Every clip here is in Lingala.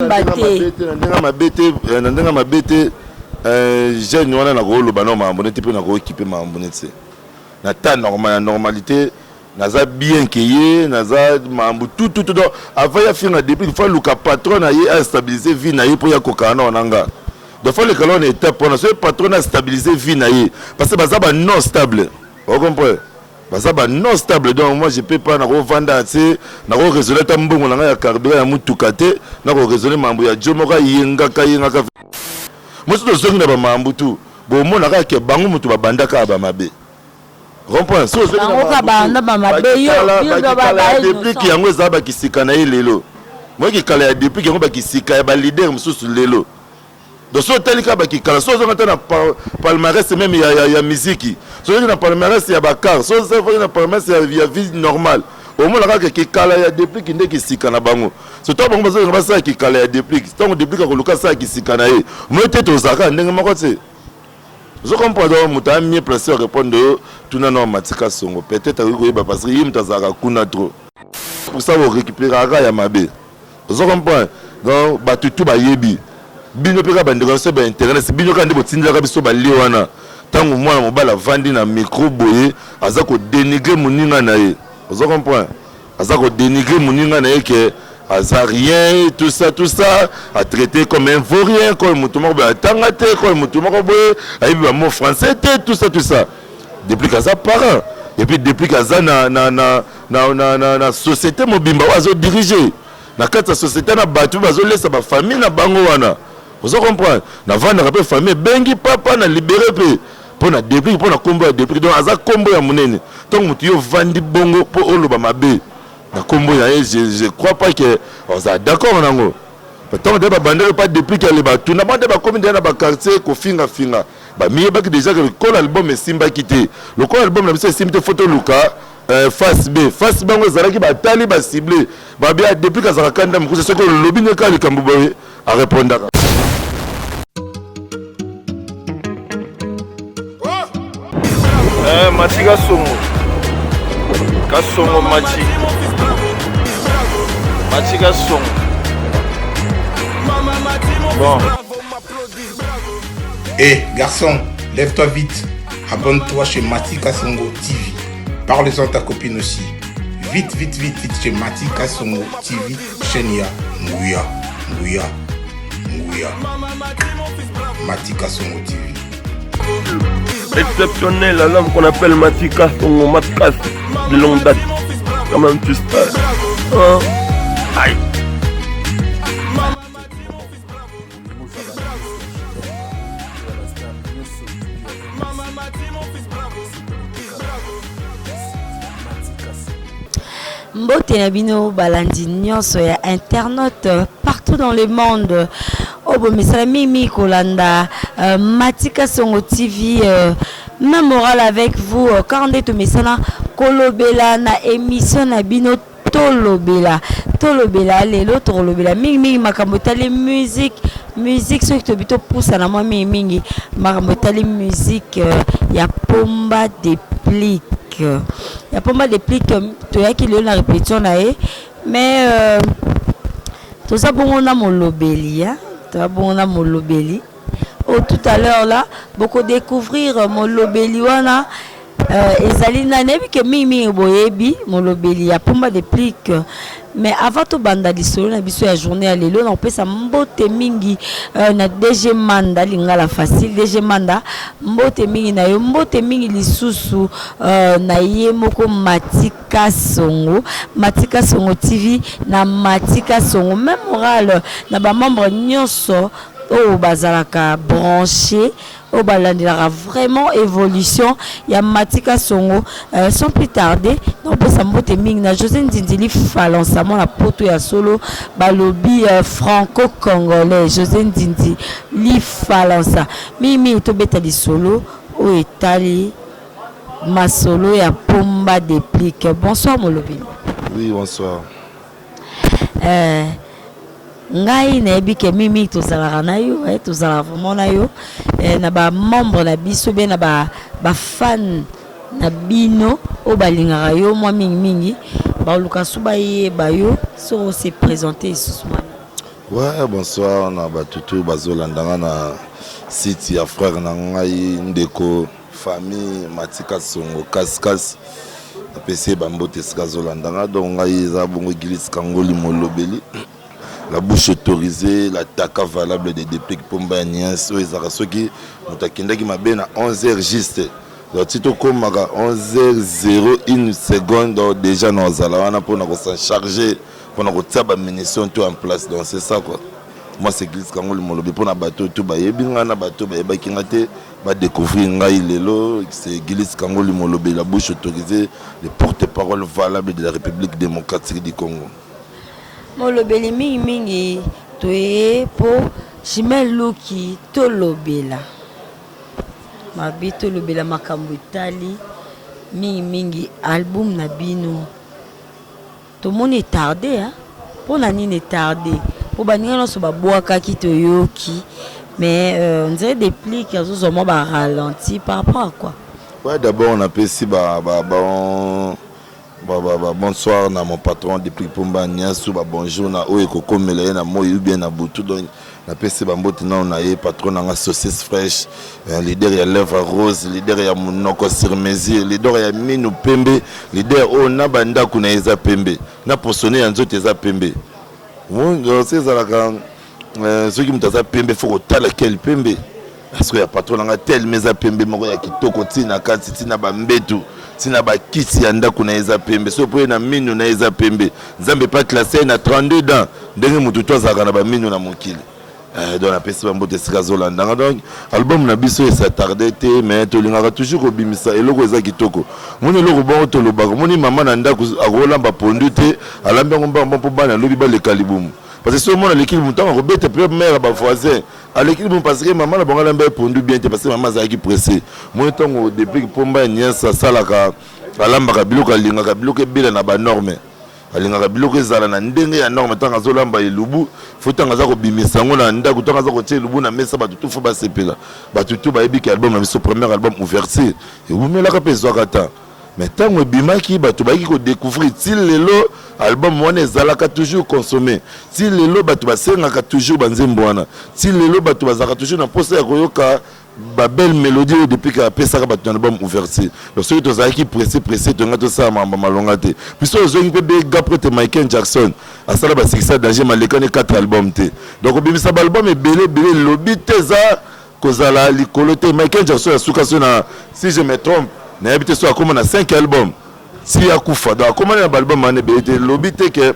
Ndenga mabete jeune wana na ko loba no mambo te pe na ko équiper mambo te. Na ta normalité naza bien keye naza mambo tout avant ya finga depuis il faut le patron na ye a stabiliser vie na ye pour ya kokana onanga. Donc faut le calon étape pour na ce patron a stabiliser vie na ye parce que baza ba non stable. Vous comprenez? Baza ba non stable donc moi je peux pas na ko vendre tu na ko résoudre ta mbongo na ya carburant ya mutuka te na ko résoudre mambo ya jomo ka yenga moi je suis na ba mambo tout bon mon na ka bango mutu ba bandaka ba mabe. Comprends so so ka banda ba mabe yo ba depuis ki yango za ba kisika na lelo moi ki kala ya depuis ki yango ba kisika ya ba leader mususu lelo donc so tel ka ba ki kala so so na palmarès même ya musique so na palmarès ya ba car so so na palmarès ya vie normale au moins la ki kala ya depuis ki ndeki sika na bango so to bango bazo ba sa ki kala ya depuis donc depuis ka ko luka sa ki sika na ye moi te to zaka ndenge mako te. Je comprends donc que mieux placé à répondre tout non Matika Songo peut-être parce que il tazaka kuna trop pour ça vous récupérera ya mabe. Je comprends donc batutu ba yebi bino peka bandeko se ba intérêt bino kandi botinda ka biso ba liwana tango mwana mobala vandi na micro boye azako dénigrer moninga na ye. Je comprends azako dénigrer moninga na ye que Azarien, tout ça, à traiter comme un vaurien, comme un mouton tangate, comme un mouton avec un mot français, tout ça. Depuis que ça parent, et puis depuis que ça na société mobimba wazo diriger, na kata société na batu wazo laisser ba famille na bango wana. Vous comprenez? Na vendre rappel famille bengi papa na libérer pe pour na depuis pour na combo depuis donc aza combo ya munene. Donc mutu yo vandi bongo pour oloba mabe. Je ne crois pas que on est d'accord. Pourtant, on ne pas depuis qu'elle est battue. On a comme dans le quartier qu'on finga. Mais déjà que le album est simba quitté. Le album est simba photo Luca face B. Face B, on a qui batali ba ciblé. Ba bien depuis que ça a kanda mko c'est que le lobby ne ka le Kambuboye à répondre. Matika Songo. Kasongo Machi. Matika Songo. Bon. Hé, garçon, lève-toi vite. Abonne-toi chez Matika Songo TV. Parle-en ta copine aussi. Vite chez Matika Songo TV. Chenia, Ngouya. Matika Songo TV. Exceptionnel, l'homme qu'on appelle Matika Songo Matkas de longue date. Comment tu sais? Aïe. Mbote na bino balandi nyonso ya internaute partout dans le monde. Obo misala mimi kolanda Matika Songo TV mémorable avec vous quand on est misala kolobela na émission na bino tolobela lelo tolobela mingi makambo tali musique so to bito poussa na moi mingi makambo tali musique ya pomba déplique. Ya pomba déplique to yaki lelo na répétition na e mais tout ça bon na molobeli ya to bon na molobeli. Oh, tout à l'heure là beaucoup découvrir molobeli wana ezali na nebi ke mimi boyebi molobeli ya pomba déplique mais avant to banda lisolo na biso ya journée ya lelo na pesa mbote mingi na DG Manda lingala facile DG Manda mbote mingi na yo mbote mingi lisusu na ye moko Matika Songo TV na Matika Songo mémorable na ba membre nyonso au bazalaka branché au balandira vraiment évolution ya Matika Songo sans plus tarder non pour ça mbote mingi na José Ndindili Falansa mon la poto ya solo balobi franco-congolais José Ndindili Falansa mimi to beta di solo o etali ma solo ya pomba déplique. Bonsoir molobi. Oui, bonsoir. Ngai nebi ke mimi tozalaka na yo tozalaka vraiment na yo na ba membre na biso be na ba fan na bino o balingaka yo mingi ba luka suba ye ba yo so se présenter sous Ouais, bonsoir, na batutu bazolandanga na site ya frère na ngai ndeko famille Matika Songo Kaskas apesi bambote sika zolandanga donc ngai eza bongo Église Kangoli Molobeli la bouche autorisée, l'attaque valable des dépliques pour Mbanias, ou ezaka soki mutakendaki mabe na 11h juste. Donc tito komaka 11h01 seconde donc déjà nous allons pour nous s'en charger pour nous tirer ba munitions tout en place. Donc c'est ça quoi. Moi c'est Église Kangoli Molobi pour na bateau tout ba yebinga na bateau ba yebaki ngate ba découvrir ngai lelo c'est Église Kangoli Molobi la bouche autorisée, le porte-parole valable de la République démocratique du Congo. Molobeli mingi toye po Chimel Luki tolobela mabi tolobela makambo etali mingi album na bino tomoni tardé hein pour na nini tardé po baninga nyonso babwakaki toyoki mais on dirait des plis qui ont ba ralenti par rapport à quoi? Ouais, d'abord on appelle ici bonsoir na mon patron depuis Pomba Niasu bonjour na Oeko Komele na moi ou bien na Boutou donc na PC Bambote na on a patron na saucisse fraîche leader ya lèvre rose leader ya monoko sur mesure leader ya minu pembe leader o na banda kuna eza pembe na posone ya nzote eza pembe bon c'est ça la ceux qui mutaza pembe faut kotala quel pembe parce que ya patron na tel meza pembe moko ya kitoko tina kati tina bambetu tina bakisi ya ndako na eza pembe so po na minu na eza pembe nzambe pas classé na 32 ans ndenge mutu tozaka na ba minu na mokili donc la pesi bambote sika zolanda donc album na biso esa tardé te mais tolingaka toujours kobimisa eloko eza kitoko moni eloko bongo tolobaka moni mama na ndako akolamba pondu te alambi yango mbamba mpo bana lobi baleka libumu parce que si on a l'équipe montant on rebête plus mère ba voisin à l'équipe parce que maman la bonga lamba pondu bien parce que maman zaki pressé moi tant depuis pomba nyasa salaka alamba ka biloko alinga ka biloko bela na ba norme alinga ka biloko ezala na ndenge ya norme tant azolamba elubu faut tant azako bimisa ngona ndako tant azako tie elubu na mesa batutu faut ba sepela batutu ba ebi ka album na biso premier album ouverture et vous me la ka pezo kata mais tant que bimaki bato baki ko découvrir til lelo album wana ezalaka toujours consommé til lelo bato basengaka toujours banzembo wana til lelo bato bazaka toujours na poste ya koyoka ba belle mélodie depuis que pesaka bato na album ouverture donc ceux qui tozaki pressé to ngato sa mamba malonga te puisque ozongi pe be gaprote Michael Jackson asala ba succès danger malekane 4 albums te donc bimisa ba album ebele lobby teza kozala likolo te Michael Jackson asuka sona si je me trompe na habité soit comme on a 5 albums si ya kufa donc comment un album mané bété lobby te que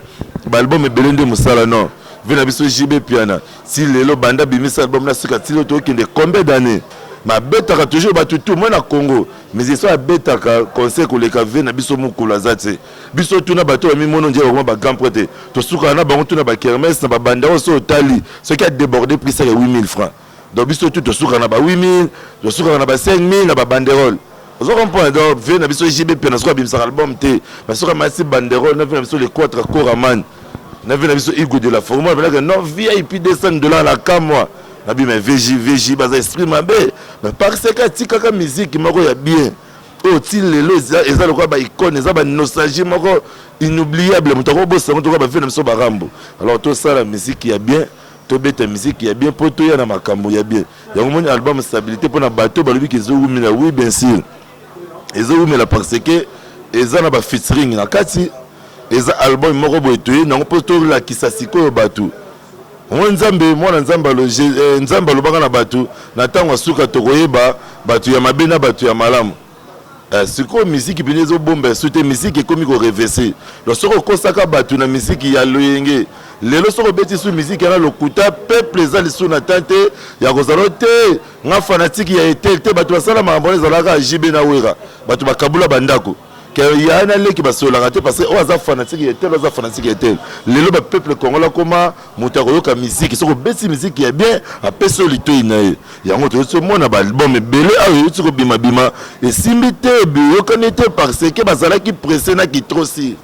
album belende musala non vena biso JB piana si lelo banda bimisa album na suka tilo to kinde combien d'années ma beta ka toujours batutu moi na Congo mais ils sont à beta ka conseil ko leka vena biso mukula zate biso tuna bato mi mono nje ko ba grand prêté to suka na bango tuna ba kermesse na ba banda so tali ce qui a débordé prix ça 8000 francs donc biso tout to suka na ba 8000 to suka na ba 5000 na ba banderole. Vous comprenez donc, venez na biso JB puis na so bimsa album te, na so masi banderole, na venez na biso les 4 Koraman, na venez na biso Igo de la Forme, na venez non VIP $200 la kamwa, na bi mais VJ baza esprit mabe, mais parce que tika ka musique moko ya bien. Oh til lelo eza lokwa ba icône, eza ba nostalgie moko inoubliable, mutako bossa mutako ba venez na biso barambo. Alors tout ça la musique ya bien. Tobeta musique ya bien poto ya na makambo ya bien. Ya moni album stabilité pour na bateau balobi ki zo wumina oui bien sûr. Eza umela parce que eza na ba featuring na kati eza album moko boetoye na poto la kisasiko bato nzambe mwana nzambe lobaka na bato na tango suka tokoyeba bato ya mabena bato ya malamu siko musique bine zo bomba soute musique ekomi ko reverser lo soko kosaka bato na musique ya loyenge lelo soko beti su musique na lokuta peuple za lisu na tante ya kozalo te nga fanatique ya etel te bato basala makambo ezalaka jibe na wera bato bakabula bandako que ya na leki basolaka te parce que o aza fanatique ya etel aza fanatique ya etel lelo ba peuple congolais koma mutako yoka musique soko beti musique ya bien apeso litoyi na ye yango to so mona ba album ebele ayo yotiko bima bima esimbi te biyokani te parce que bazalaki pressé na ki trop si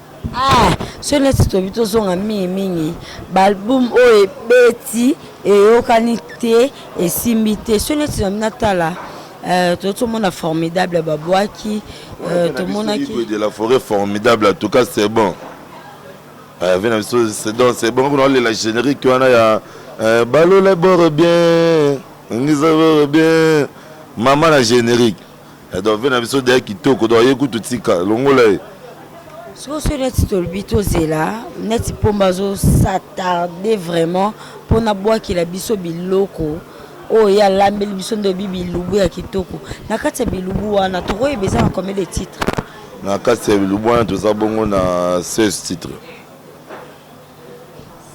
ce n'est pas tout son ami album o ebeti eyokani te esimbi te ce n'est pas natala tout le monde formidable babouaki tout le monde qui de la forêt formidable en tout cas c'est bon C'est bon qu'on a la générique qu'on a Balo les bords bien, bien, maman la générique. Et donc venez avec ça qui toque, doit écouter tout ça, l'ongolais. Si vous êtes sur le bito là, net pour mazo s'attarder vraiment pour na bois qui la biso biloko. Oh ya la mbeli biso de bibi lubu ya kitoko. Na kati bilubu wana to koy besoin combien de titres? Na kati bilubu wana to za bongo na 16 titres.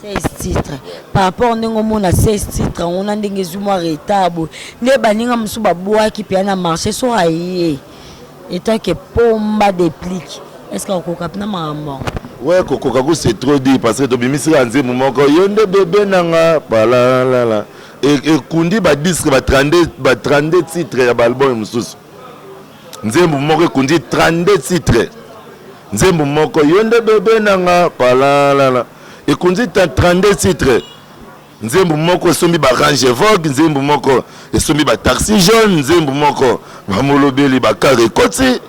16 titres. Par rapport à 16 titres, on a des zuma retable. Les baninga musu baboa qui peut na marché so aïe. Et tant que pomba déplique. Est-ce qu'on peut capter maman? Ouais, Coco c'est trop dit parce que Tobimisi Ranze Moumoko, yonde bébé nanga, la. Et Kundi ba disque ba 32 titres ya album mususu. Nzembo moko Kundi 32 titres. Nzembo moko yonde bébé nanga, la. Et Kundi 32 titres. Nzembo moko sombi ba Range Vogue, nzembo moko et sombi ba Taxi Jaune, nzembo moko ba Molobeli ba Kare Koti.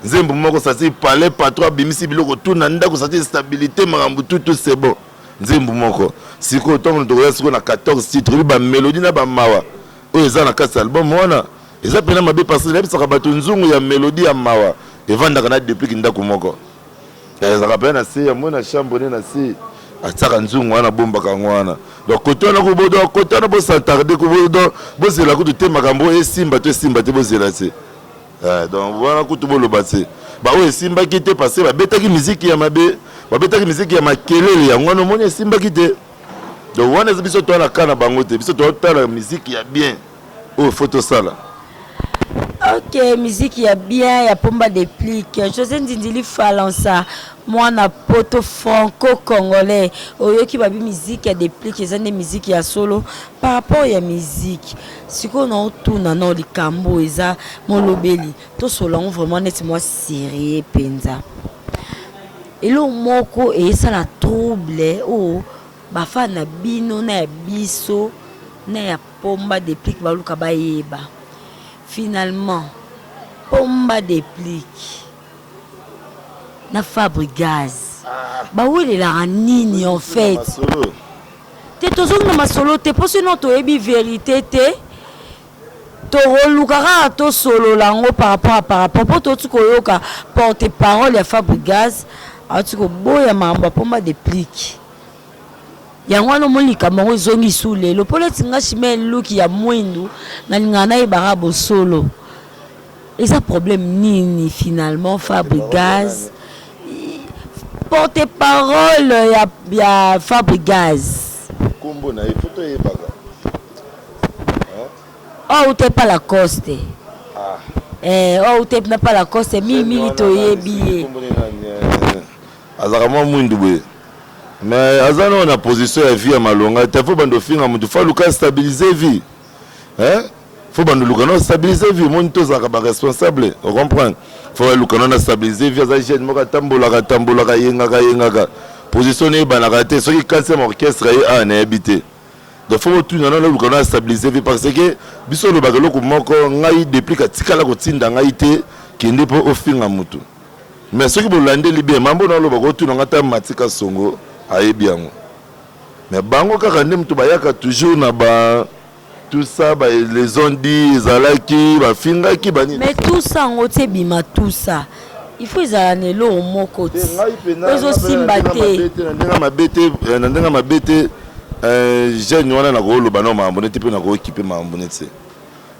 Nzembo moko ça c'est palais patron bimisi biloko tout nanda ko ça c'est stabilité marambu tout c'est bon. Nzembo moko siko tongo to siko na 14 titres ba mélodie na ba mawa. O eza na kasa album wana. Eza pena mabe parce que lebisa ba tunzungu ya mélodie ya mawa. E vanda kana depuis kindako moko. Eza rappelle na si ya mona chambre na si ataka nzungu wana bomba kangwana. Donc côté na ko bodo côté na bo s'attarder ko bodo bo c'est la ko te makambo e simba te bo c'est là c'est. Donc voilà que tout le monde basse. Bah oui, Simba qui était passé, bah bêta qui musique ya mabe, bah bêta qui musique ya makelele ya ngwana moni Simba qui était. Donc on est biso to la kana bangote, biso to la musique ya bien. Oh photo ça là. Ok, musique ya bien, ya pomba déplique. José Ndindili Falansa, moi na poto franco-congolais. Oyo ki babi musique ya déplique, les des musique ya solo par rapport ya musique. Si qu'on a tout dans les cambo eza molobeli, to solo vraiment net moi sérieux penza. Et lo moko et ça la trouble oh ba fa na bino na biso na ya pomba déplique ba luka ba yeba. Finalement, pomba déplique. Na Fabregas. Bah oui, il a nini en fait. T'es toujours dans ma solo, t'es pas sinon tu es vérité, t'es. Torolukara to solo lango par rapport pour tout ce que porte parole ya Fabregas, a tu ko boya mamba pomba déplique. Yango no molika mango zongi sule lo pole tinga chime luki ya mwindu na lingana ibara bo solo. Et ça problème nini finalement Fabregas porte-parole ya Fabregas. Kombo na photo yebaka. Oh t'es pas la coste. Oh t'es pas la coste mi to yebi. Azarama mwindu bwe. Mais azana on a position ya vie à malonga, il faut bando finga mutu faut luka stabiliser vie. Hein? Faut bando luka no stabiliser vie, mon to zaka ba responsable, on comprend. Faut luka no stabiliser vie za jeune moka tambola yenga. Positionner banaka te, ceux qui cassent mon orchestre et na habité. Donc faut tout na luka no stabiliser vie parce que biso lo bagalo ko moko ngai depuis ka tikala ko tinda ngai te kende po ofinga mutu. Mais ceux qui bolande libé mambo na lo bago tu na ta matika songo. Mais bango kaka ndem to bayaka toujours na ba tout ça ba les ont dit zalaki ba fingaki bani. Mais tout ça on te bima tout ça. Il faut zalane lo moko ti. Ozo simbate. Ndenga mabete jeune wana na ko lo bana mambo neti pe na ko équiper mambo neti.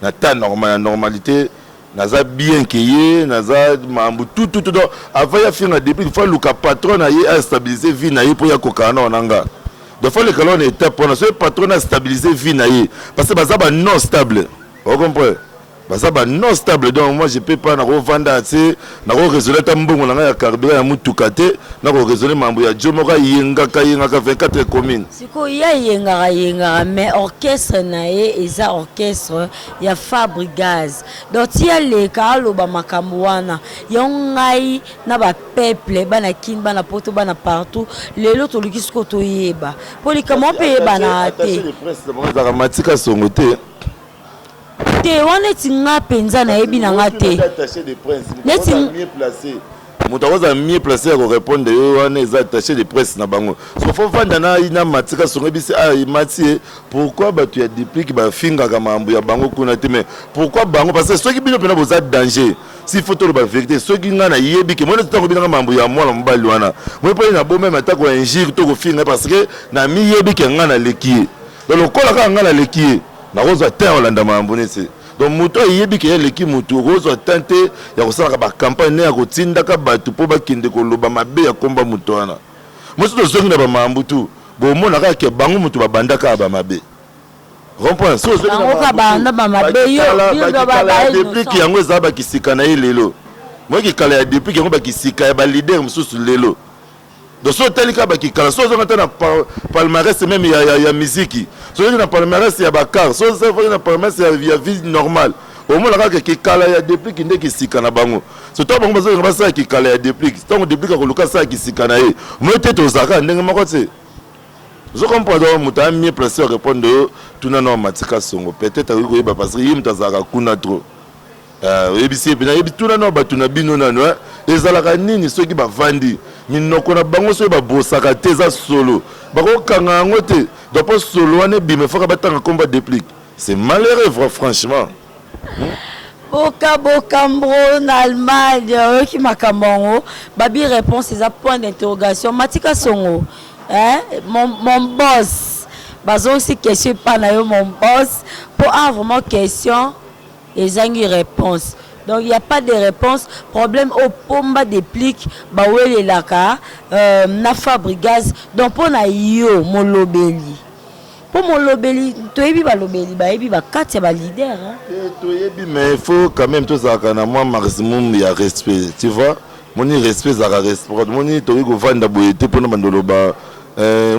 Na ta normalité naza bien keye naza mambu tout donc avant ya finga depuis il faut luka patron aye a stabiliser vie na ye pour ya kokana onanga donc faut le calon étape pour ce patron a stabiliser vie na ye parce que baza ba non stable vous comprenez baza ba non stable donc moi je peux pas na revendre assez na résoudre ta mbongo na ya carburant ya mutuka te na résoudre mambo ya jomoka yenga 24 communes siko ya yenga mais orchestre na ye eza orchestre ya Fabregas donc tia le kalo ba makambo wana yongai na ba peuple bana kin bana poto bana partout lelo to likisiko to yeba polikamo pe bana te le presse de matika songo te te wana tinga penza na yebi na ngate attaché des princes neti mieux placé moto akoza mieux placé ya korépondre yo wana eza attaché de presse na bango so fo vanda na ina matika songo bisi mati pourquoi bato ya déplique bafingaka mambo ya bango kuna te mais pourquoi bango parce que soki bino mpena boza danger si faut toloba vérité soki nga na yebi ke mona tango binanga mambo ya mwana mobali wana moi mpe na bomeme atako injure to kofinga parce que na miyebi ke nga na leki ye donc lokola kaka nga na leki ye nakozwa te olanda mambo nese donc moto ayebi ke eleki moto okozwa tante ya kosalaka bacampagne ya kotindaka bato mpo bakende koloba mabe ya komba moto wana mosu tozongi na bamambu tu bomona kaka ke bango moto babandaka bamabe déplique yango eza bakisika na ye lelo moi kikala ya déplique yango bakisika ya balider mosusu lelo donc so otali kaka bakikala so ozonga te na palmarès même ya miziki so ozongi na palmarès ya bakar so ozongi na palmarès ya vie normale omona kaka kikala ya déplique nde kisika na bango so ntango bango bazonga basala kikala ya déplique ntango déplique akoluka asala kisika na ye moi te tozalaka ndenge moko te je comprends donc moto a mieux placé à répondre tout non matika songo peut-être akoki koyeba parce que ye moto azalaka kuna trop oyebisi ye mpena yebi tuna no bato na bino nano ezalaka nini soki bavandi minoko na bango soki babosaka te eza solo bakokanga yango te donc mpo solo wana ebima efoka batanga komba déplique c'est malheureux franchement Bokambro en Allemagne oyoki makambo yango babi réponse eza point d'interrogation matika songo. Hein? Mon boss, bazo aussi question pas na yo mon boss pour avoir vraiment question et une réponse. Donc il y a pas de réponse, problème au pomba déplique ba wele laka na fabrigaz donc pour na yo mon lobeli. Pour mon lobeli, tu es ba lobeli ba ebi ba quatre ba leader hein. Tu es mais il faut quand même tout ça kana moi maximum il y a respect, tu vois? Mon respect ça respect. Mon to ko vanda boyete pour na mandoloba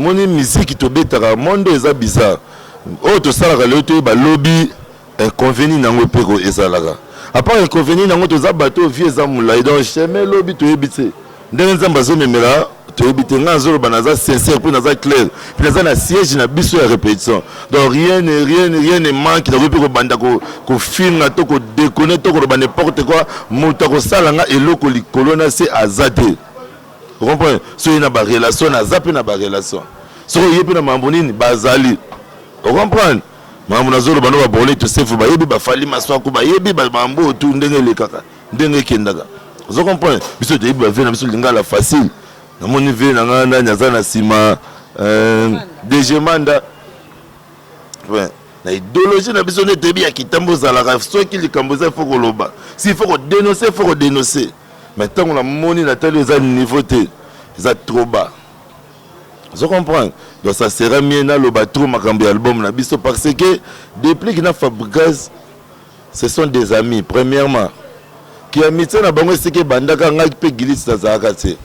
moni musique tobetaka monde eza bizarre oyo tosalaka lelo toyeba lobi inconvénient nango mpe ezalaka apart inconvénient nango toza bato vie eza molai donc chemin lobi toyebi te ndenge nzambe azomemela toyebi te nga azoloba naza sincère mpe naza clair mpe naza na siège na biso ya répétition donc rien ne manque nakoki mpe kobanda kofinga to kodekone to koloba n'importe quoi moto akosalanga eloko likolo na se aza te. Vous comprenez? Si il y a une relation, il y a une relation. Si il y a une relation, bazali. Vous comprenez? Maman Nazolo bano ba bolé to sefu ba yebi ba fali maswa ko ba yebi ba mambo tu ndenge le kaka ndenge kendaka. Vous comprenez? Biso te yebi ba vena biso lingala facile. Na moni vena ngana nyaza na sima DG Manda. Ouais. La idéologie na biso ne tebi ya kitambo zalaka so ki likamboza faut ko loba. Si faut ko dénoncer, faut ko dénoncer. Maintenant, on a monnaie la télé, ils ont niveau T, ils ont trop bas. Je comprends. Donc ça sera mieux dans le bateau, ma cambi album, parce que depuis que nous fabriquons, ce sont des amis, premièrement. Qui a mis ça dans le c'est que Bandaka n'a pas guéri ça zakate.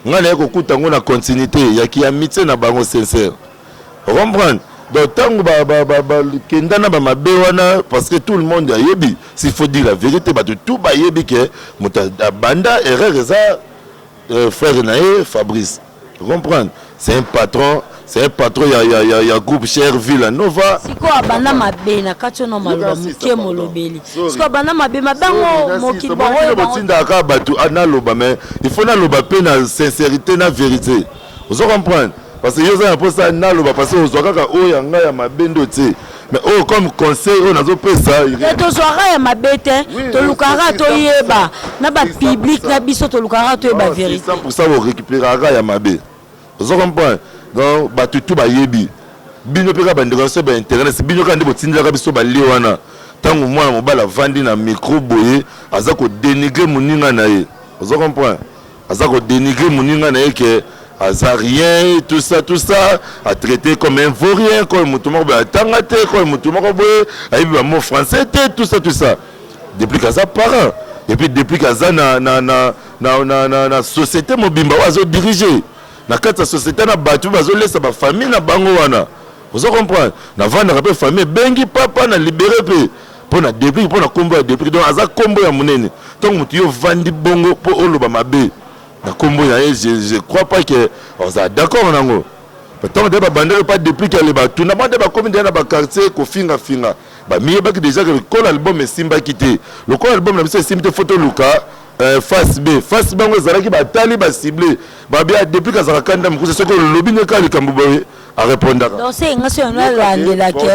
N'a pas écouté en continuité, il y a qui a mis ça dans le sincère. Vous comprenez? Donc tant que parce que tout le monde a yebi, s'il faut dire la vérité, tout ba yebi que banda erreur frère nae Fabrice. Vous comprenez? C'est un patron, il y a groupe Cherville Nova. Si quoi banda mabe na kacho no maloba mukie molobeli. Si quoi banda mabe mabango mokili bango botinda ka batu analoba mais il faut na loba pe na sincérité na vérité. Vous comprenez? Parce que yo za pour ça naloba parce que ozwaka o yanga ya mabendo te mais oh comme conseil on azo pesa to zwaka ya mabete to lukara to yeba na ba public na biso to lukara to yeba vérité 100% vous récupérera ya mabe vous comprenez donc ba tout ba yebi bino peka ba ndeko so ba internet bino ka ndebo tindaka biso ba lewana tangu mwana mobala vandi na micro boye azako dénigrer moninga na ye vous comprenez azako dénigrer moninga na ye que Azarien, tout ça, à traiter comme un vaurien, comme Moutoumoko, Tangate, comme Moutoumoko, avec un mot français, tout ça. Depuis que ça parent, et puis depuis que ça na société mobimba, on dirigé. Na quatre société na battu, on laisse sa famille na bangoana. Vous comprenez? Na vendre la famille, bengi papa na libéré pour na depuis pour na combo depuis donc aza combo ya munene. Donc mutuyo vandi bongo pour oloba mabe. Je ne crois pas que on est d'accord nango. Pourtant des bandeurs pas depuis qu'elle est tout n'a pas de comme dans ba quartier ko finga ba mieux ba déjà que le col album est simba quitté. Le col album na biso simba photo Luka face B bango ezalaki batali basible babia depuis kazaka kanda mokuse soki olobi neka likambo boye arépondaka donc c'est nga so nalandelaki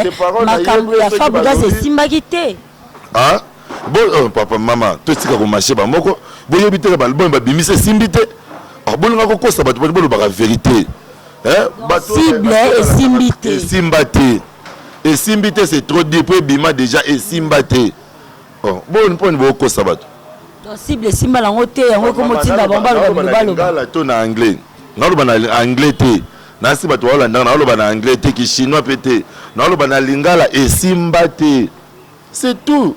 makambo ya Fabregas esimbaki te bon papa mama totika komashe bamoko boyebi te balbon babimisa esimbi te bolinga kokosa bato bolobaka vérité cible esimbi te esimbi te c'est trop dit po ebima déjà esimba te bon mponi bokosa bato cible simba lango te yango komotinda baloba to na anglais ngaloba na anglais te nasi bato baolandanga naoloba na anglais te ki chinois pe te naoloba na lingala esimba te c'est tout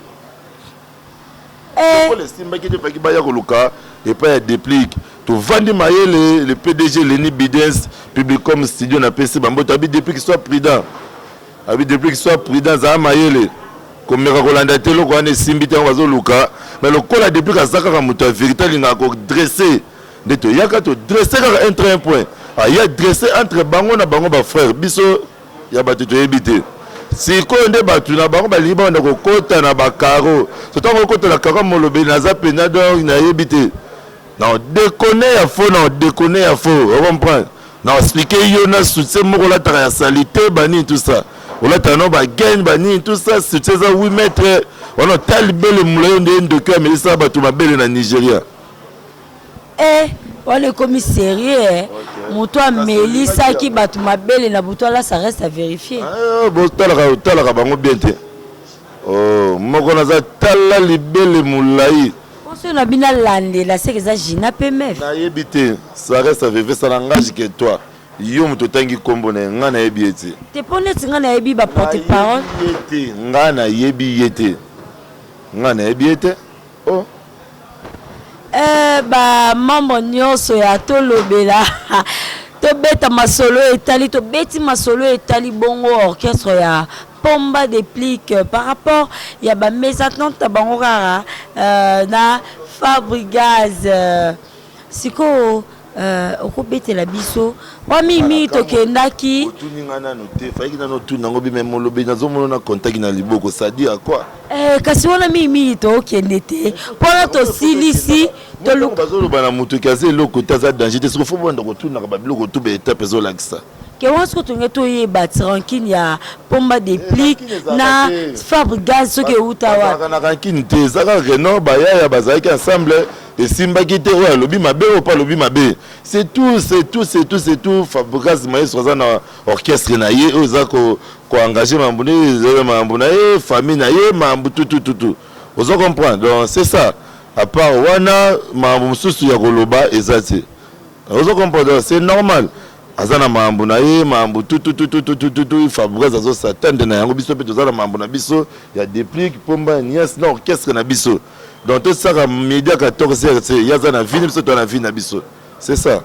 le simba ki te faki baya koluka epai ya déplique tovandi mayele le PDG Leni Bidens Publicom Studio na pesi bamboto abi déplique soit prudent za mayele komeka kolanda te loko wana esimbi te yango bazoluka mais lokola depuis aza kaka moto ya vérité alingaka kodresse nde toyaka todresse kaka un point ya dresse entre bango na bango bafrère biso ya bato toyebi te sikoyo nde bato na bango balingi banda kokota na bakaro sotango kokota na karo molobeli naza pena donc nayebi te na odekone ya faux ocomprendre na explike yo na soutien moko olataka ya salite banini tout ça olataka no bagagne banini tout ça soutien eza 8 mètres wana otali bele mulayo nde ndoki amelisa bato mabele na Nigeria wana ekomi sérieux moto amelisaki bato mabele na butu ala ça reste à vérifier botalaka bango bien te moko naza tala libele mulayi oso na bina landela seke eza Gina pe mef nayebi te ça reste à vérifier ça n'engage que toi yo moto otangi kombo na nga nayebi ye te te mpo neti nga nayebi baporte parole nga nayebi ye te bamambo nyonso ya tolobela tobeta masolo etali tobeti masolo etali bongo orchestre ya Pomba Déplique par rapport ya bamésatante bango kaka na Fabregas siko okobetela biso wamimi tokendaki otuninga nano te fayiki nano tunango bime molobi nazomona na contaki na liboko sadi à quoi kasi wana mimi tokende te mpona tosilisi bazoloba na moto kazi eloko te aza danger te soki fo bonda kotunaka babiloko tu baetape ezolakisa ke wana soki tonge toyeba rankine ya Pomba Déplique na Fabregas soki euta wana na rankine te eza kaka reno bayaya bazalaki ensemble esimbaki te oyo alobi mabe oyo pa alobi mabe c'est tout Fabregas maestro aza na orchestre na ye oyo eza koengage mambo na ye famille na ye mambo tutututu ozo comprendre donc c'est ça à part wana mambo mosusu ya koloba eza te ozo comprendre c'est normal aza na mambo na ye mambo tutututututu Fabregas azosatande na yango biso mpe toza na mambo na biso ya Déplique Pomba nias na orchestre na biso donc tout ça média 14 yaza na vie biso to na vie na biso c'est ça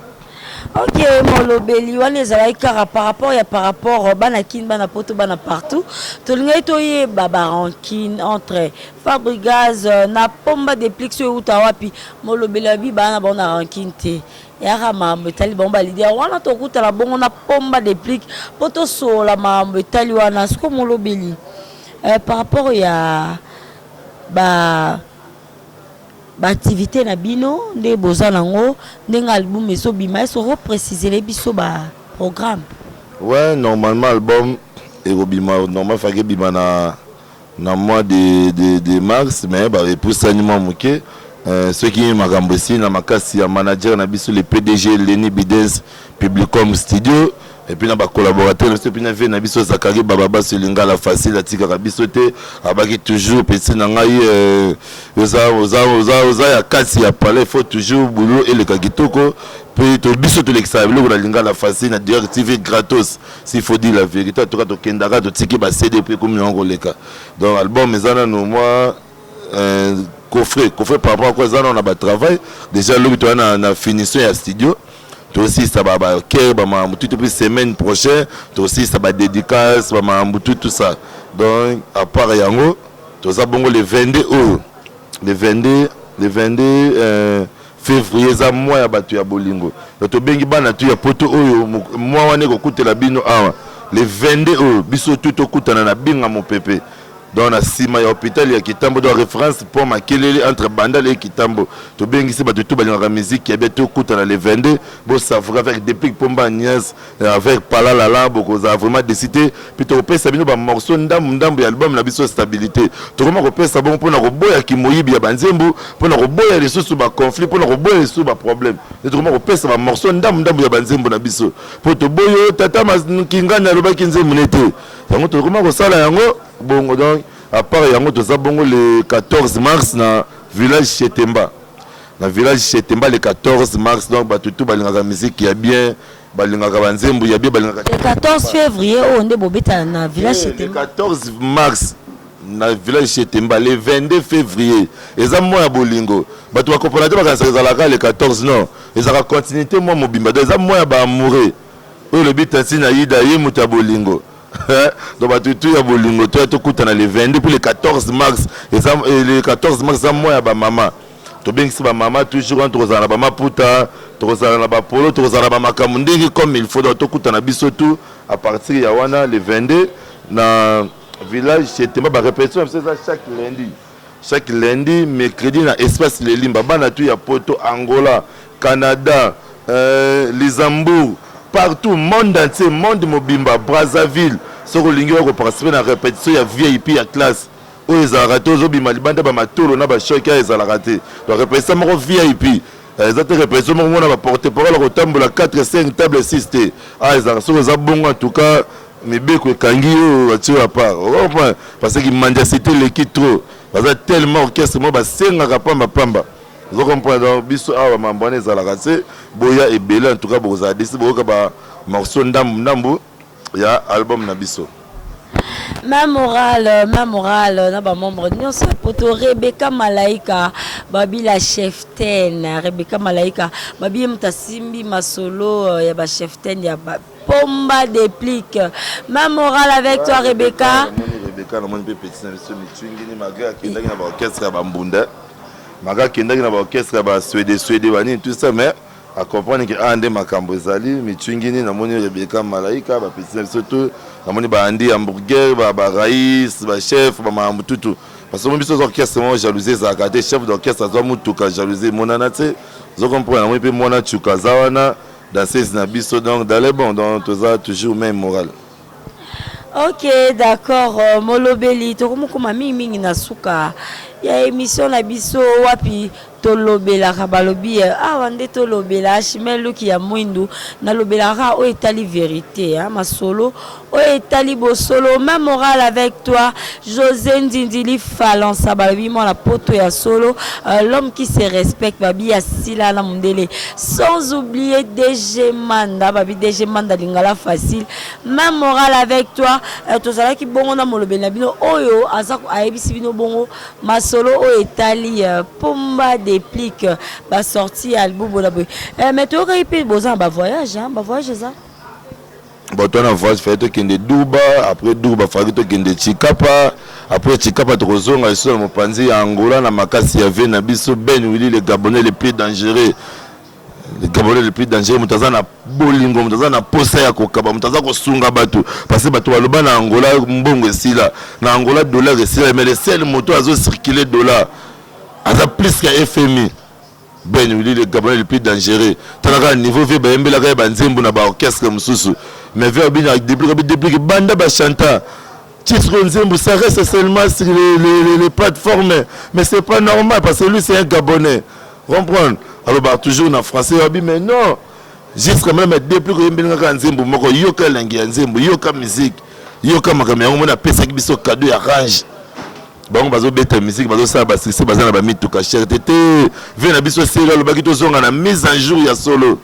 ok molobeli wana ezalaki kaka par rapport bana kine bana poto bana partout tolingai toyeba barankine entre Fabregas na Pomba Déplique so euta wapi molobeli abi bana bona rankine te yaka mambo etali bango balidia wana tokutala bongo na Pomba Déplique po tosola mambo etali wana siko molobeli par rapport ya activité na bino nde boza nango ndenge album ezobima eso repréciser les biso programme ouais normalement album ekobima normal faki bima na mois de mars mais epusani mwa moke soki makambo esi na makasi ya manager na biso le PDG Leni Bidens Publicom Studio et puis na ba collaborateur na puis na vie na biso Zakari Bababa Selingala facile atika biso te abaki toujours petit na ngai oza ya kasi ya palais faut toujours boulot et le kakitoko puis to biso to l'example ko na lingala facile na directive gratos s'il faut dire la vérité to ka to kendaka to tiki ba CD puis comme yango leka donc album ezana no moi coffret par rapport à quoi ça on a ba travail déjà le to na finition ya studio toi aussi ça va ok bah tout depuis semaine prochaine toi aussi ça va dédicace bah tout ça donc à part yango toi ça bongo le 22 août le 22 février ça mois ya batu ya bolingo donc to bengi bana tu ya poto oyo mois wane ko kutela bino awa le 22 août biso tout okutana na binga mo pepe dans la cima ya hôpital ya Kitambo dans référence pour makelele entre Bandal et Kitambo to bengi se batu ba musique qui est tout coûte dans les 22 bo savra avec depuis Pomba Agnès avec Palala là beaucoup ça vraiment décidé puis to pesa bino ba morceau ndambu ya album na biso stabilité to comment ko pesa bon pour na ko boya ki moyibi ya banzembu pour na ko boya les sous ba conflit pour na ko boya les sous ba problème et to comment ko pesa ba morceau ndambu ya banzembu na biso pour to boyo tata kingana loba kinzembu nete yango to comment ko sala yango bongo donc à part yango to zabongo le 14 mars na village Chetemba na village Chetemba le 14 mars donc batutu balingaka musique ya bien balingaka banzembu ya bien balingaka le 14 février on est bobeta na village Chetemba le 14 mars na village Chetemba le 22 février eza moya bolingo batu ba comprendre ba kanisa le 14 non ezaka continuité moi mobimba eza moya ba amoureux o le bitasi na yida ye mutabolingo donc batutu ya bolingo to kutana le 22 puis le 14 mars et le 14 mars ça moi ya ba maman to bengisi ba maman toujours entre ozana ba maputa to ozana na ba polo to ozana ba makamu ndenge comme il faut to kutana biso tout à partir ya wana le 22 na village Chetemba ba répétition c'est ça chaque lundi mercredi na espace le limba bana tout ya poto Angola Canada Luxembourg partout monde entier monde mobimba Brazzaville soko lingi ko participer na répétition ya VIP ya classe o ezalaka te ozobima libanda ba matolo na ba choc ya ezalaka te donc répétition moko VIP ezate répétition moko na ba porte-parole ko tambola 4 5 table 6 te ezalaka soko za bongo en tout cas mibeko ekangi yo ati à part parce que mendicité l'équipe trop parce que tellement orchestre mo ba sengaka pamba vous comprenez donc biso awa mambone ezalaka te boya ebele en tout cas boza disi boka ba morceau ndambu ya album na biso ma morale na ba membre nyonso poto Rebecca Malaika babi la chef ten Rebecca Malaika babi mutasimbi masolo ya ba chef ten ya ba Pomba déplique ma morale avec toi Rebecca na moni pe petit na biso mitungini maga kindaki na ba orchestre ya bambunda maga kindaki na ba orchestre ya ba suéde bani tout ça mais à comprendre que ande makambo ezali mitungini na moni Rebecca Malaika ba petit na biso tout na moni ba andi hamburger ba raïs ba chef ba mamututu parce que mon biso orchestre mo jalousie za kate chef d'orchestre zo mutuka jalousie monana te zo comprendre na moni pe mona chukaza wana dans ces nabiso donc dans les bons donc toujours même moral. Ok, d'accord. Molobeli, tokomukuma mingi na suka. Ya émission na biso wapi tolobela kabalobi wande tolobela chimelu ki ya mwindu na lobela ra o etali vérité hein masolo o etali bosolo ma morale avec toi José Ndindili Falansa balobi mo la poto ya solo l'homme qui se respecte babi ya sila na mundele sans oublier DG Manda babi DG Manda lingala facile ma morale avec toi tozala ki bongo na molobela bino oyo azako ayebisi bino bongo solo o etali Pomba déplique ba sorti album bona boy mais to répé boza ba voyage ça bon toi na voyage fait to kende Duba après Duba faki to kende Chikapa après Chikapa to kozonga sur mo panzi ya Angola na makasi ya Vena biso Ben Willy le Gabonais le plus dangereux mutaza na bolingo mutaza na posa ya kokaba mutaza kosunga batu parce que batu baloba na Angola mbongo esila na Angola dollar esila mais le seul moto azo circuler dollar aza plus que FMI Ben Willy le Gabonais le plus dangereux tanaka niveau ve ba embela ka ba nzembo na ba orchestre mususu mais ve obina depuis banda ba chanta titre nzembo ça reste seulement sur les plateformes mais c'est pas normal parce que lui c'est un Gabonais comprendre alors bah toujours en français mais non jusqu'à même depuis que mbinga nzembo moko yoka langi nzembo yoka musique yoka makamya on a pesa kibiso cadeau ya range bango bazo beta musique bazo sa ba c'est bazana ba mituka cherté vena biso serial ba kito zonga na mise en jour ya solo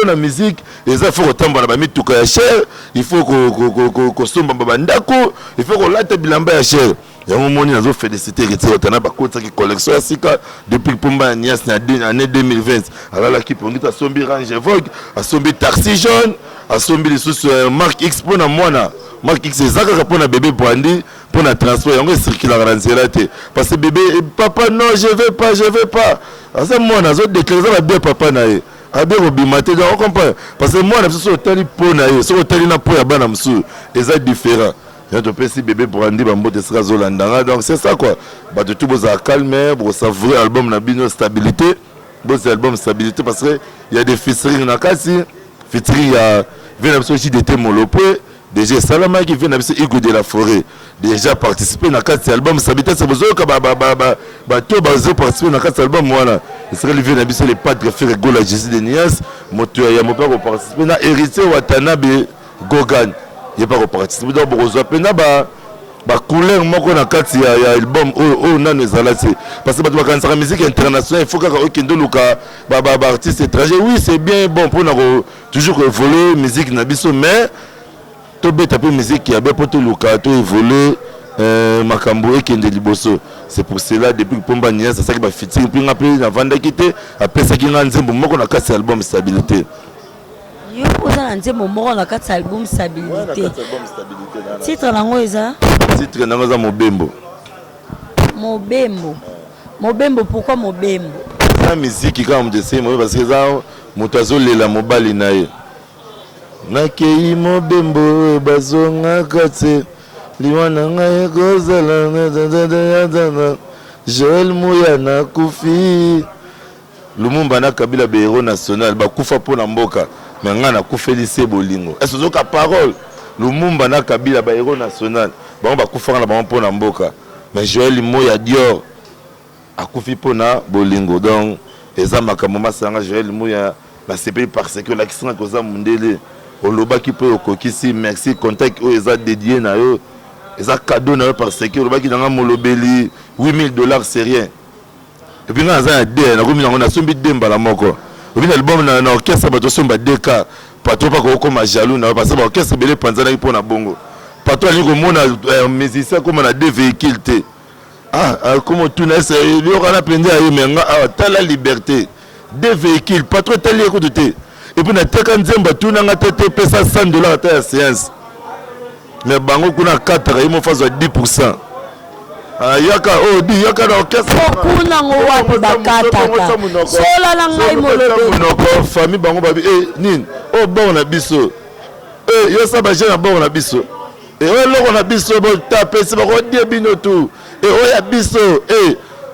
na musique les faut autant ba mituka ya cher il faut ko somba ba ndako il faut ko lata bilamba ya cher yango moni nazo féliciter retiro tana ba kota ki collection ya sika depuis Pomba Agnès na année 2020 alors qui pongita sombi range vogue a sombi taxi jaune a sombi les sous marque X pour na mwana marque X ezaka pour na bébé Brandi pour na transport yango circuler na nzela te parce que bébé papa non je vais pas asa mwana zo déclarer la bien papa na ye abe robimate donc on comprend parce que moi na biso tali po na ye so tali na po ya bana msu eza différent Il y a un bébé pour Andy Bambo de Srazolandanga. Donc c'est ça quoi. Bah de tout beau à calmer, pour savourer l'album Nabino Stabilité. Bon c'est l'album Stabilité parce que il y a des featuring na kasi. Featuring il y a vient aussi d'été Molopé. Déjà Salama qui vient d'habiter Hugo de la Forêt. Déjà participé dans quatre albums Stabilité c'est besoin que tout bazo participer dans quatre albums voilà. Il serait vient d'habiter les pattes faire Gola Jésus de Nias. Moto ya mon père participer dans héritier Watanabe Gogan. Il pas participer donc besoin pena couleur moko na kati ya album o na nezala c'est parce que ba kanisa musique internationale il faut que okendo luka artiste étranger oui c'est bien bon pour toujours évoluer musique na biso mais to beta pe musique ya be pour to luka to évoluer makambo ekende liboso c'est pour cela depuis Pomba Nia ça qui ba fitting puis ngapi na vanda kité après ça qui nga nzembo moko na kati album Stabilité. Yo oza nzembo moko na kati album Stabilité. Titre nango eza titre nango za Mobembo. Mobembo pourquoi Mobembo? La musique quand on dit parce que ça moto azolela mobali na ye. Nakei Mobembo bazonga kate liwana ngai kozala na Joel Muya na kufi Lumumba na Kabila Béro national bakufa pona mboka mais ngana kufeli se bolingo est-ce que ka parole Lumumba na Kabila Béro national ba bakufa na ba pona mboka mais Joel Muya Dior akufi pona bolingo donc eza makambo masanga Joel Muya na sepeli parce que la kisanga koza mundele olobaki pe okokisi merci contact o eza dédié na yo eza cadeau na yo parce que olobaki nanga molobeli $8,000 c'est rien et puis nga za de na komi na sombi demba la moko obi na album na orchestre bato somba DK pato pa ko koma jaloux na parce que orchestre belé panzana ki pona bongo pato ali ko mona musicien comme na deux véhicules té comment tout na c'est yo kana pende ayo menga ta la liberté deux véhicules patro tali ko té et puis na teka nzemba tout na ngata te pesa $100 ta séance mais bango kuna 4 ils m'ont fait 10%. Yaka na orchestre kuna ngo wapi bakata sola la ngai molobeli famille bango babi nini bon na biso yo sa ba jena bon na biso loko na biso bo taper si ba ko die bino tout ya biso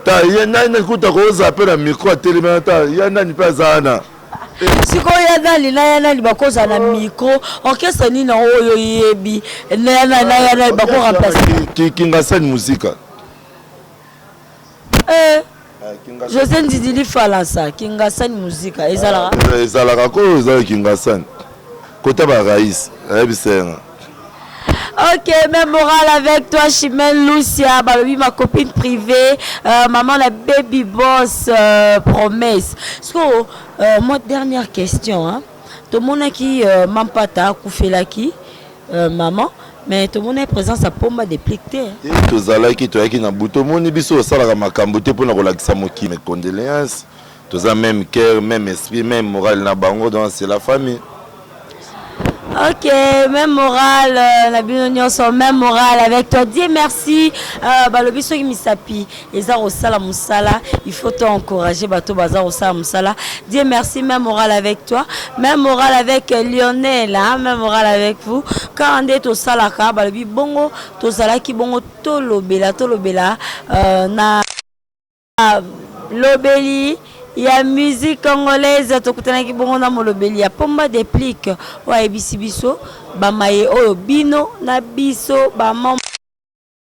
ta yena na kuta ko zape na micro télé ta yana ni pas zana siko yana li bakoza na micro orchestre ni na oyo yebi yana bako remplacer kinga scène musique José Ndidili Falansa Kinga San musique ezalaka ko ezala Kinga San kota ba raïs abisenga. Ok, même moral avec toi, Chimène Lucia, Balobi, ma copine privée, maman la baby boss, promesse. So, moi, dernière question, hein. Tout le monde qui m'empata, koufela qui, maman, mais tout le monde est présent, ça peut me dépliquer. Tous allés qui tu as qui n'a bouton, mon ibiso, ça la makambote pour nous relaxer mes condoléances. Tous a même cœur, même esprit, même moral na bango, donc c'est la famille. Ok, même moral, la binonion sont même moral avec toi. Dis merci. Balobi soki misapi, eza osala musala, il faut t'encourager bato bazar osala musala. Dis merci même moral avec toi, même moral avec Lionel, hein, même moral avec vous. Quand on est au salaka, balobi bongo, to salaki bongo tolobela na lobeli. Il y a musique congolaise, tokutanaki bongo na molobeli ya pomba déplique wa ebisibiso ba maye oyo bino na biso ba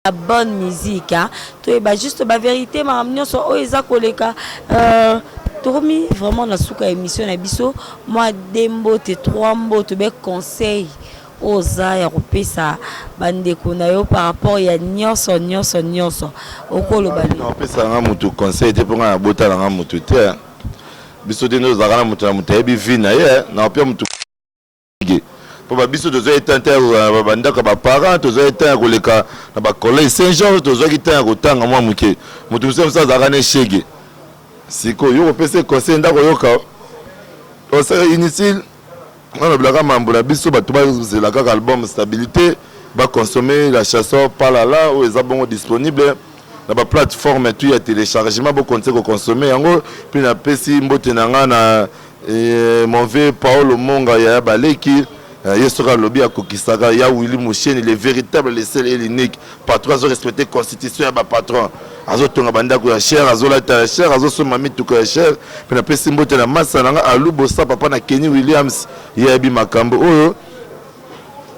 la bonne musique hein. To ba juste ba vérité ma nyonso oyo eza koleka tomi vraiment na suka émission na biso moi dembo te 3 mots te be conseil oza ya kopesa bandeko na yo par rapport ya nyonso okoloba non pesa nga mutu conseil te ponga na bota nga mutu te biso te no zaka na mutu na mutu ebi vina ye na pia mutu po ba biso tozo etante ba bandaka ba parents tozo etante koleka na ba collège Saint-Jean tozo kitanga kotanga mwa muke mutu mse zaka ne shege siko yo kopesa conseil ndako yoka o ça inutile. On a blâmé Mambola biso ba tuba zela kaka album Stabilité ba consommer la chanson Palala ou est bon disponible na ba plateforme tout ya téléchargement bo compter ko consommer yango puis na pesi mbote nanga na mon vieux Paolo Monga ya baleki Yesora lobby à Kokisaka, ya Willy Mouchen, les véritables, les seuls et l'unique. Patron, ils ont respecté la constitution et patron. Azo tonga banda ko ya cher, azo la ta cher, azo so mami to ko ya cher. Puis na pesi mbote na massa nanga alu bossa papa na Kenny Williams, yebi makambo oyo.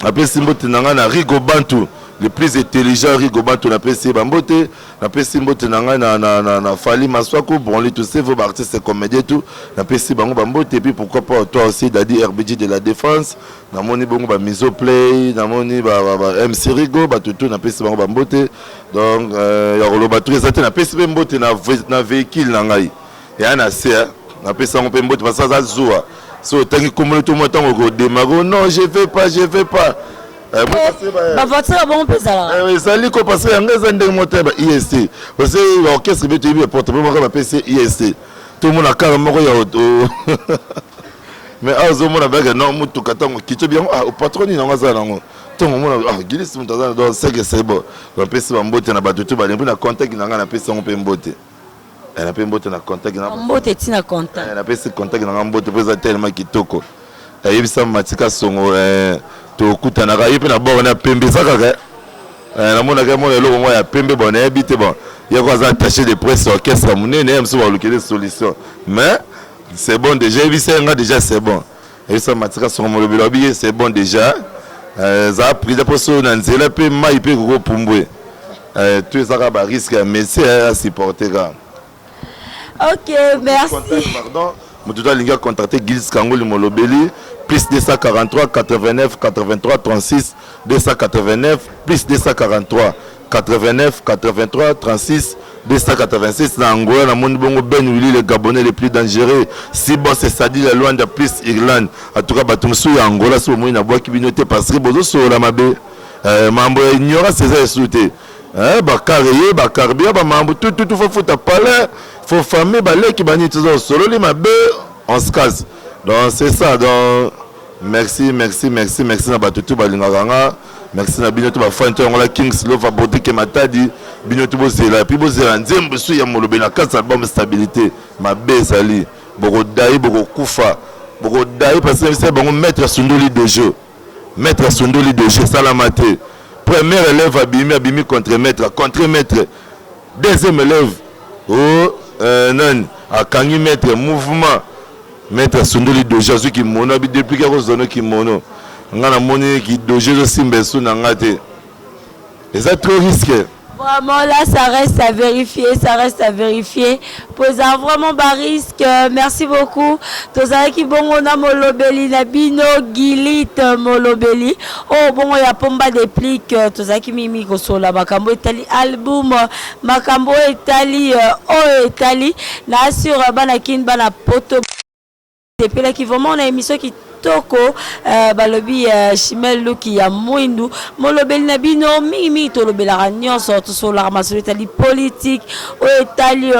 Na pesi mbote nanga na Rigo Bantu, le plus intelligent Rigo Bantu na pesi bambote, na pesi mbote nanga na Fali Maswako, bon les tous ces vos artistes comédiens tout, na pesi bango bambote et puis pourquoi pas toi aussi Dadi RBG de la défense, na moni bongo ba Miso Play, na moni ba MC Rigo, ba tout na pesi bango bambote. Donc ya roloba tout ça na pesi mbote na véhicule na ngai. Ya na c'est na pesi ngo mbote parce que ça zoa. So tangi komolo tout montant go démarrer. Non, je vais pas. Ba voiture bon pesa là. Oui, ça liko parce que ngeza ndenge moteur ba IST. Parce que l'orchestre beto yibi porte pas ba PC IST. Tout le monde a carrément ya auto. Mais azo mona ba non mutu katango kicho bien au patron ni nga za nango. Tongo mona gilisi mutaza dans c'est bon. Ba PC ba mbote na ba tutu ba lembi na contact na nga na PC ngo pe mbote. Elle a pas mbote na contact na mbote tina contact. Elle a PC contact na mbote pesa tellement kitoko. Yebisa matika songo to kutanaka yepe na bord na pembe saka na mona ka mona loko moya pembe bon habité bon il y a quoi attaché de presse orchestre munene même si on a des solutions mais c'est bon déjà yebisa nga déjà c'est bon yebisa matika songo molobelo biye c'est bon déjà za pris de poso na nzela pe mai pe ko pumbwe tout ça ba risque mais c'est à supporter ga. OK, merci. Pardon. Moto doit linga contacter Gilles Kangoli Molobeli plus 243 89 83 36 289 plus 243 89 83 36 286 na Angola na monde bongo Ben Willy le Gabonais le plus dangereux si bon c'est Sadi la Luanda plus Irlande en tout cas batumsu ya Angola so mo ina boki binote parce que bozo so la mabe mambo ignora ces souté ba carrière ba carbia ba mambo tout faut fouta palais faut famille balé qui bani toujours solo les mabe on se casse donc c'est ça donc merci na batutu balinganga merci na binoto ba fanto ngola Kings Love Abodike Matadi binoto bozela puis bozela nzembo su ya molobe na kasa album stabilité mabe sali boko dai boko kufa boko dai parce que c'est bon mettre Sundoli de jeu salamate premier élève abimi contre maître deuxième élève non à kangi maître mouvement maître Sundoli de Jésus qui mono depuis que zono qui mono ngana moni qui doje zo simbesu na ngate et ça trop risqué. Vraiment là ça reste à vérifier posa vraiment bas risque. Merci beaucoup tozala ki bongo na molobeli na bino Gilit molobeli oh bongo ya pomba déplique tozala ki mimi ko sola makambo etali album makambo etali etali na sur bana kin bana poto depuis là qui vraiment na émission qui toko balobi Chimel Luki ya mwindu molobeli na bino mimi tolobela nyonso to sola masolo etali politique o etali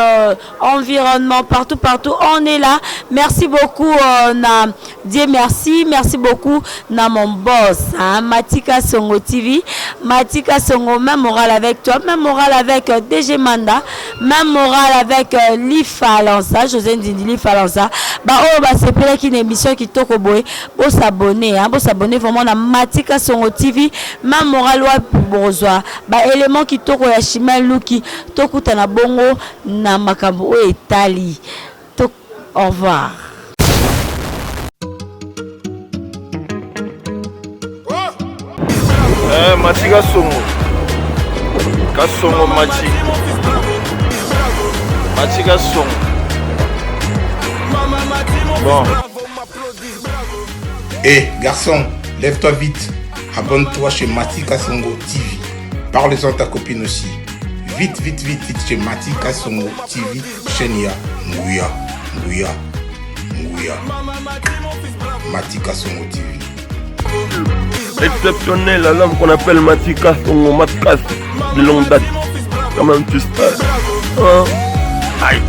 environnement partout on est là. Merci beaucoup na Dieu merci beaucoup na mon boss Matika Songo TV Matika Songo même moral avec toi même moral avec DG Manda même moral avec Lifa Lanza José Ndindi Lifa Lanza ba oh ba c'est pour une émission qui toko boy bo s'abonner vraiment na Matika Songo TV même moral wa bozwa ba élément qui toko ya Chimel Luki tokuta na bongo na makambo o etali to au revoir. Matika Songo Kasongo Matika Songo bon. Garçon, lève-toi vite. Abonne-toi chez Matika Songo TV. Parle-en à ta copine aussi. Vite chez Matika Songo TV. Chenia, Nguya. Matika Songo TV. Exceptionnel, l'homme qu'on appelle Matika Songo Matkasi de longue date. Comment tu sais? Aïe.